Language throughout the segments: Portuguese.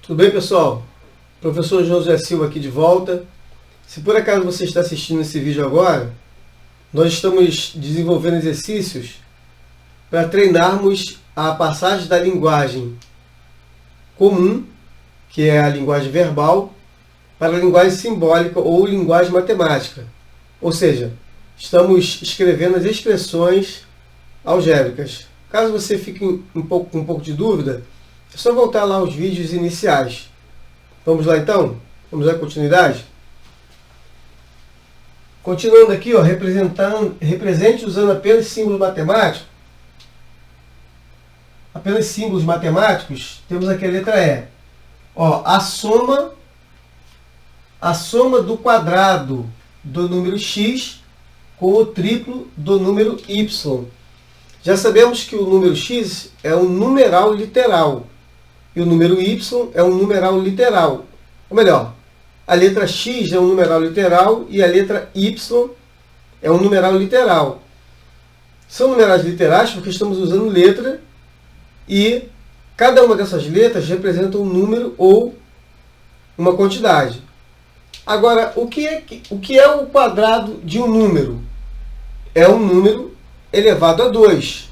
Tudo bem, pessoal? Professor José Silva aqui de volta. Se por acaso você está assistindo esse vídeo agora, nós estamos desenvolvendo exercícios para treinarmos a passagem da linguagem comum, que é a linguagem verbal, para a linguagem simbólica ou linguagem matemática. Ou seja, estamos escrevendo as expressões algébricas. Caso você fique com um pouco de dúvida, é só voltar lá aos vídeos iniciais. Vamos lá então? Vamos dar continuidade? Continuando aqui, ó, represente usando apenas símbolos matemáticos. Apenas símbolos matemáticos, temos aqui a letra E. Ó, a soma do quadrado do número x com o triplo do número y. Já sabemos que o número x é um numeral literal e o número y é um numeral literal. Ou melhor, a letra x é um numeral literal e a letra y é um numeral literal. São numerais literais porque estamos usando letra e cada uma dessas letras representa um número ou uma quantidade. Agora, o que é o quadrado de um número? É um número elevado a 2.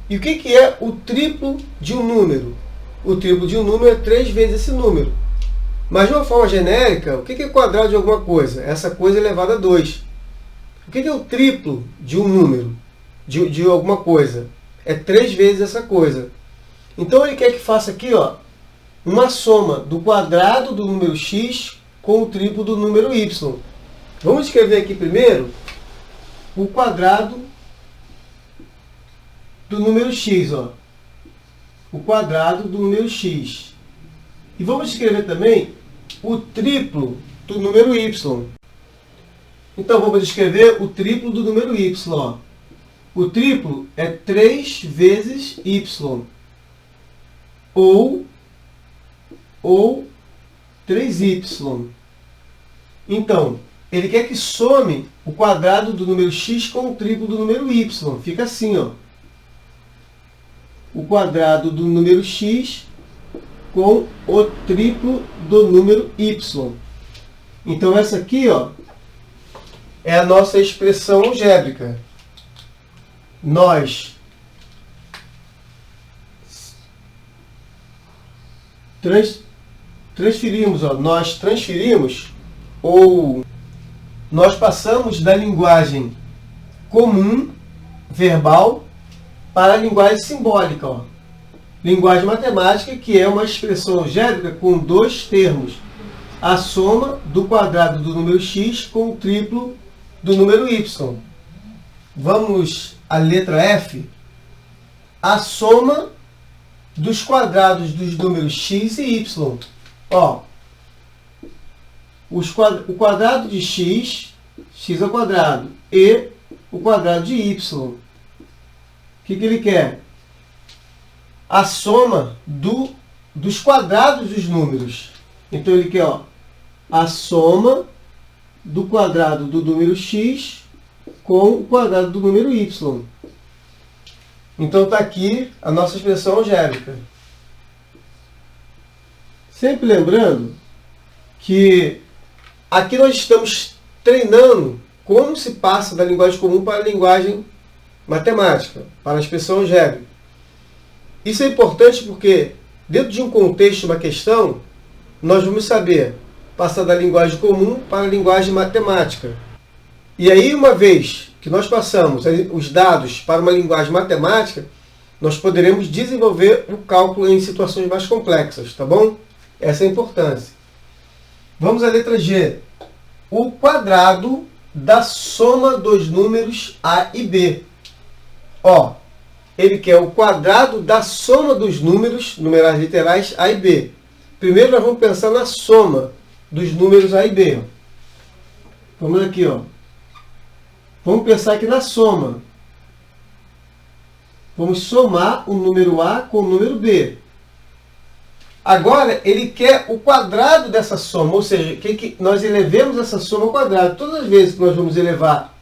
E o que é o triplo de um número? O triplo de um número é 3 vezes esse número. Mas de uma forma genérica, o que é o quadrado de alguma coisa? Essa coisa elevada a 2. O que é o triplo de um número? De alguma coisa? É 3 vezes essa coisa. Então ele quer que faça aqui, ó, uma soma do quadrado do número x com o triplo do número y. Vamos escrever aqui primeiro o quadrado do número x, ó. O quadrado do número x. E vamos escrever também o triplo do número y. Então vamos escrever o triplo do número y, ó. O triplo é 3 vezes y. Ou 3y. Então, ele quer que some o quadrado do número x com o triplo do número y. Fica assim, ó. O quadrado do número x com o triplo do número y. Então, essa aqui, ó, é a nossa expressão algébrica. Nós transferimos ou nós passamos da linguagem comum, verbal, para a linguagem simbólica. Ó. Linguagem matemática, que é uma expressão algébrica com dois termos. A soma do quadrado do número x com o triplo do número y. Vamos à letra F. A soma dos quadrados dos números x e y. Ó, o quadrado de x, x ao quadrado, e o quadrado de y. O que ele quer? A soma dos quadrados dos números. Então ele quer, ó, a soma do quadrado do número x com o quadrado do número y. Então está aqui a nossa expressão algébrica. Sempre lembrando que aqui nós estamos treinando como se passa da linguagem comum para a linguagem matemática, para a expressão algébrica. Isso é importante porque, dentro de um contexto, uma questão, nós vamos saber passar da linguagem comum para a linguagem matemática. E aí, uma vez que nós passamos os dados para uma linguagem matemática, nós poderemos desenvolver o cálculo em situações mais complexas, tá bom? Essa é a importância. Vamos à letra G. O quadrado da soma dos números A e B. Ó, ele quer o quadrado da soma dos números, numerais literais, A e B. Primeiro nós vamos pensar na soma dos números A e B. Vamos aqui, ó. Vamos pensar aqui na soma. Vamos somar o número A com o número B. Agora, ele quer o quadrado dessa soma, ou seja, que nós elevemos essa soma ao quadrado. Todas as vezes que nós vamos elevar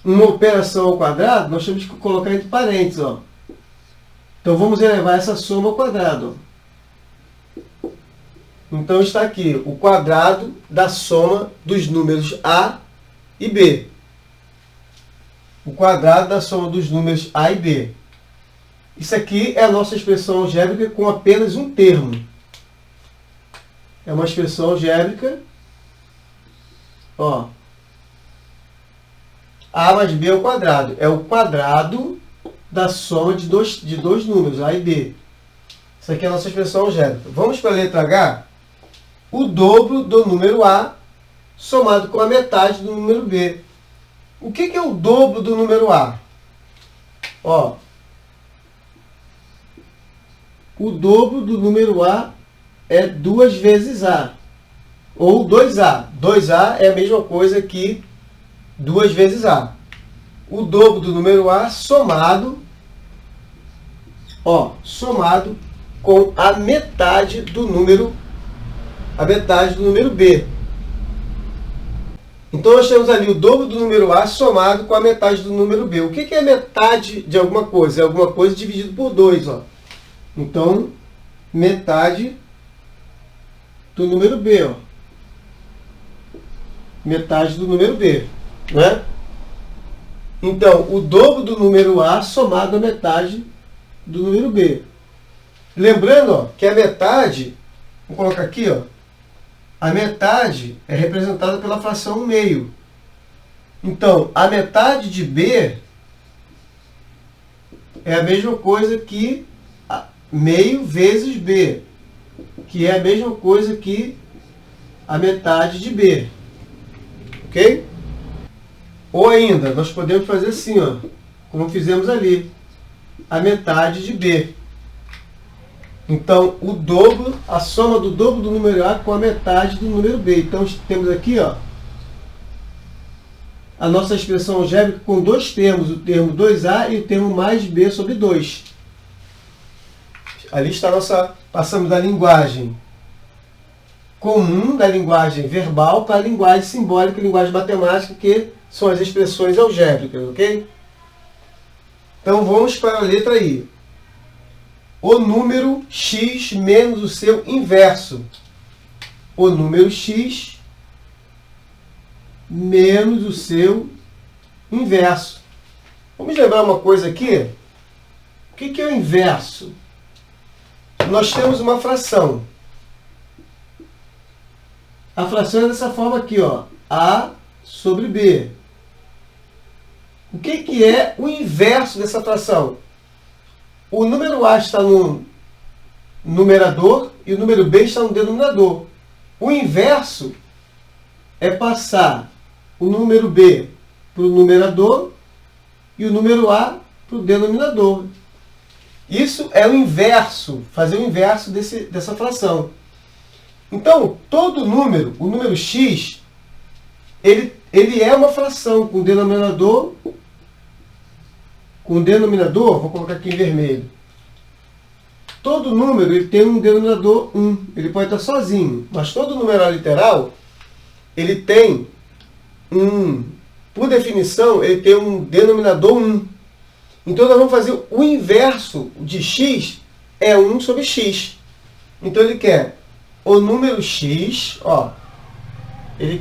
uma operação ao quadrado, nós temos que colocar entre parênteses, ó. Então, vamos elevar essa soma ao quadrado. Ó. Então está aqui o quadrado da soma dos números A e B. O quadrado da soma dos números A e B. Isso aqui é a nossa expressão algébrica com apenas um termo. É uma expressão algébrica, ó, A mais B ao quadrado. É o quadrado da soma de dois números, A e B. Isso aqui é a nossa expressão algébrica. Vamos para a letra H. O dobro do número A somado com a metade do número B. O que é o dobro do número A? Ó, o dobro do número A é 2 vezes A, ou 2A. 2A é a mesma coisa que 2 vezes A. O dobro do número A somado, ó, somado com a metade do número B. Então nós temos ali o dobro do número A somado com a metade do número B. O que é metade de alguma coisa? É alguma coisa dividido por 2, ó. Então, metade do número B, ó. Metade do número B, né? Então, o dobro do número A somado à metade do número B. Lembrando, ó, que a metade, vou colocar aqui, ó, a metade é representada pela fração 1/2. Então, a metade de B é a mesma coisa que meio vezes B, que é a mesma coisa que a metade de B. Ok? Ou ainda, nós podemos fazer assim, ó, como fizemos ali, a metade de B. Então, o dobro, a soma do dobro do número A com a metade do número B. Então, temos aqui, ó, a nossa expressão algébrica com dois termos, o termo 2A e o termo mais B sobre 2. Ali está a nossa... Passamos da linguagem comum, da linguagem verbal, para a linguagem simbólica, linguagem matemática, que são as expressões algébricas, ok? Então, vamos para a letra I. O número x menos o seu inverso. O número x menos o seu inverso. Vamos lembrar uma coisa aqui? O que é o inverso? Nós temos uma fração. A fração é dessa forma aqui, ó. A sobre B. O que é o inverso dessa fração? O número A está no numerador e o número B está no denominador. O inverso é passar o número B para o numerador e o número A para o denominador. Isso é o inverso, fazer o inverso dessa fração. Então, todo número, o número x, ele é uma fração com denominador, vou colocar aqui em vermelho. Todo número ele tem um denominador 1. Ele pode estar sozinho, mas todo numeral literal, ele tem por definição, ele tem um denominador 1. Então, nós vamos fazer o inverso de x, é 1 sobre x. Então, ele quer o número x, ó, ele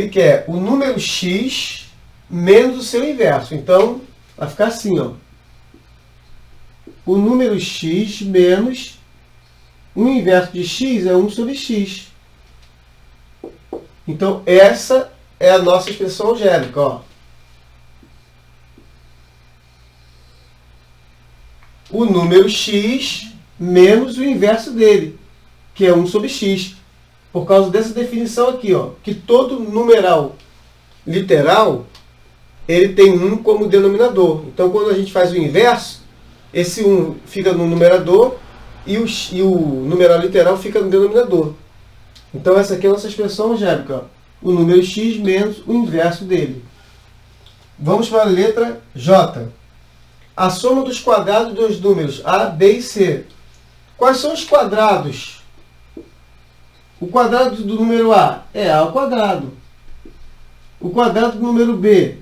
quer o número x menos o seu inverso. Então, vai ficar assim, ó. O número x menos o inverso de x é 1 sobre x. Então, essa é a nossa expressão algébrica, ó. O número x menos o inverso dele, que é 1 sobre x. Por causa dessa definição aqui, ó, que todo numeral literal, ele tem 1 como denominador. Então, quando a gente faz o inverso, esse 1 fica no numerador e o numeral literal fica no denominador. Então, essa aqui é a nossa expressão algébrica, ó, o número x menos o inverso dele. Vamos para a letra J. A soma dos quadrados dos números A, B e C. Quais são os quadrados? O quadrado do número A é A ao quadrado. O quadrado do número B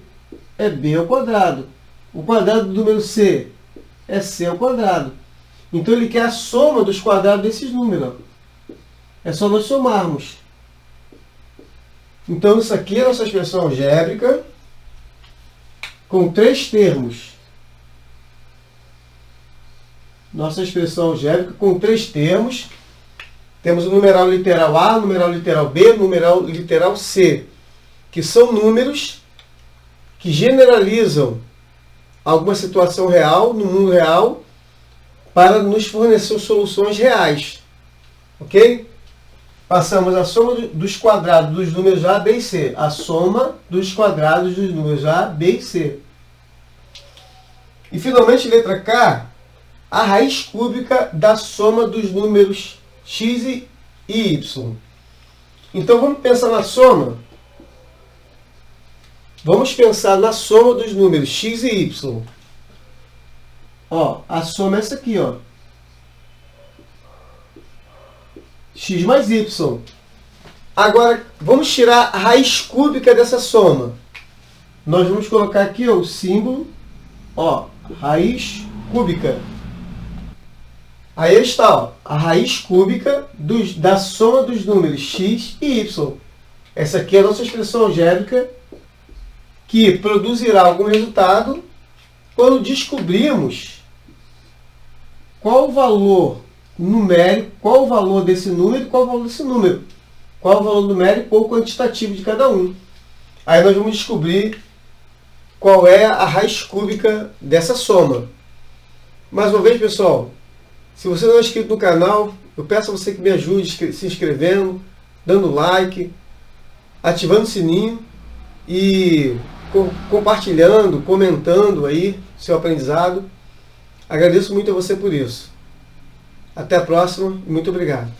é B ao quadrado. O quadrado do número C é C ao quadrado. Então ele quer a soma dos quadrados desses números. Ó. É só nós somarmos. Então isso aqui é a nossa expressão algébrica com 3 termos. Nossa expressão algébrica com 3 termos. Temos o numeral literal A, o numeral literal B, o numeral literal C, que são números que generalizam alguma situação real, no mundo real, para nos fornecer soluções reais. Ok? Passamos a soma dos quadrados dos números A, B e C. A soma dos quadrados dos números A, B e C. E finalmente, letra K, a raiz cúbica da soma dos números x e y. Então vamos pensar na soma. Vamos pensar na soma dos números x e y. Ó, a soma é essa aqui, ó. X mais y. Agora, vamos tirar a raiz cúbica dessa soma. Nós vamos colocar aqui ó, o símbolo, ó, raiz cúbica. Aí está, ó, a raiz cúbica da soma dos números x e y. Essa aqui é a nossa expressão algébrica que produzirá algum resultado quando descobrirmos qual o valor numérico, qual o valor desse número e qual o valor desse número. Qual o valor numérico ou quantitativo de cada um. Aí nós vamos descobrir qual é a raiz cúbica dessa soma. Mais uma vez, pessoal, se você não é inscrito no canal, eu peço a você que me ajude se inscrevendo, dando like, ativando o sininho e compartilhando, comentando aí seu aprendizado. Agradeço muito a você por isso. Até a próxima e muito obrigado.